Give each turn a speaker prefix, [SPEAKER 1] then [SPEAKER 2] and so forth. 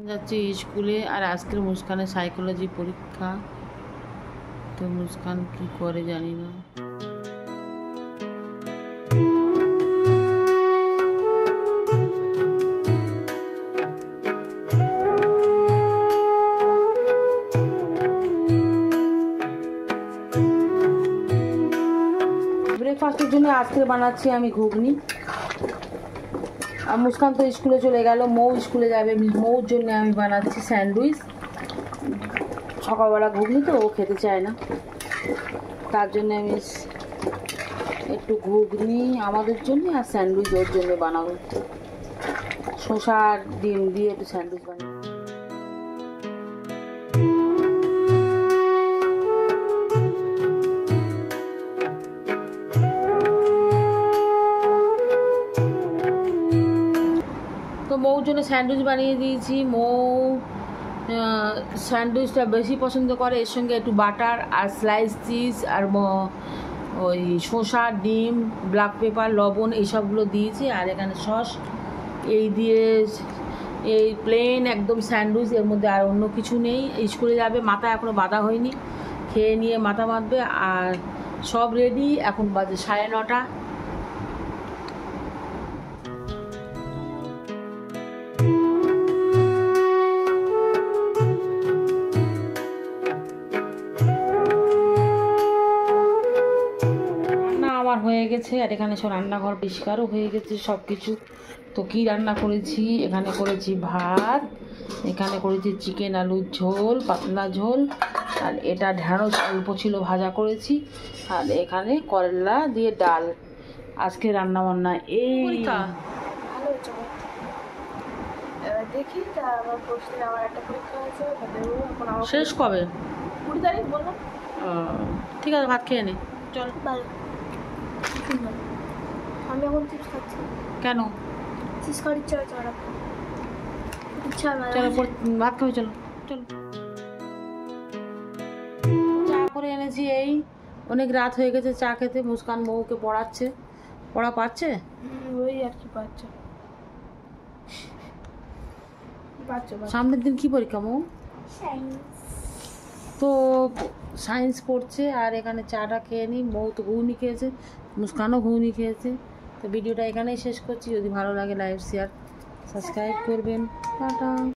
[SPEAKER 1] যাচ্ছি স্কুলে, আর আজকের মুস্কানের সাইকোলজি পরীক্ষা। তো মুস্কান কি করে জানি না। ব্রেকফাস্টের জন্য আজকে বানাচ্ছি আমি ঘুগনি। আর মুস্কান তো স্কুলে চলে গেল, মৌ স্কুলে যাবে, মৌর জন্য আমি বানাচ্ছি স্যান্ডউইচ। সকালবেলা ঘুগনি তো ও খেতে চায় না, তার জন্য আমি একটু ঘুগনি আমাদের জন্য আর স্যান্ডউইচ ওর জন্য বানাবো। শসা আর ডিম দিয়ে একটু স্যান্ডউইচ বানাবো। তো মৌর জন্য স্যান্ডউইচ বানিয়ে দিয়েছি। মৌ স্যান্ডউইচটা বেশি পছন্দ করে, এর সঙ্গে একটু বাটার আর স্লাইস চিজ আর ওই শসা, ডিম, ব্ল্যাক পেপার, লবণ এইসবগুলো দিয়েছি। আর এখানে সস এই দিয়ে এই প্লেন একদম স্যান্ডউইচ, এর মধ্যে আর অন্য কিছু নেই। স্কুলে যাবে, মাথা এখনও বাঁধা হয়নি, খেয়ে নিয়ে মাথা বাঁধবে। আর সব রেডি, এখন বাজে 9:30। হয়ে গেছে, আর এখানে সব রান্নাঘর পরিষ্কারও হয়ে গেছে সব কিছু। তো কি রান্না করেছি, এখানে করেছি ভাত, এখানে করেছি চিকেন আলুর ঝোল, পাতলা ঝোল, আর এটা ঢেঁড়স অল্প ছিল ভাজা করেছি, আর এখানে করলা দিয়ে ডাল। আজকে রান্না বান্না এই। শেষ কবে?
[SPEAKER 2] 20 তারিখ বললাম।
[SPEAKER 1] ঠিক আছে, ভাত খেয়ে নে, চল।
[SPEAKER 2] আমি এখন চিপস খাচ্ছি।
[SPEAKER 1] কেন?
[SPEAKER 2] চিপস খাওয়ার ইচ্ছা হচ্ছে আমার।
[SPEAKER 1] চলো ভাত খাবে, চলো চলো। চা করে এনেছি, এই অনেক রাত হয়ে গেছে চা খেতে। মুস্কান মৌকে পড়াচ্ছে, পড়া পাচ্ছে
[SPEAKER 2] ওই আর কি পাচ্ছে।
[SPEAKER 1] সামনের দিন কি পরীক্ষা মৌ? তো সায়েন্স পড়ছে। আর এখানে চাটা খেয়ে নিই। মৌ তো ঘুগনি খেয়েছে, মুস্কানও ঘুগনি খেয়েছে। তো ভিডিওটা এখানেই শেষ করছি। যদি ভালো লাগে লাইক, শেয়ার, সাবস্ক্রাইব করবেন। টাটা।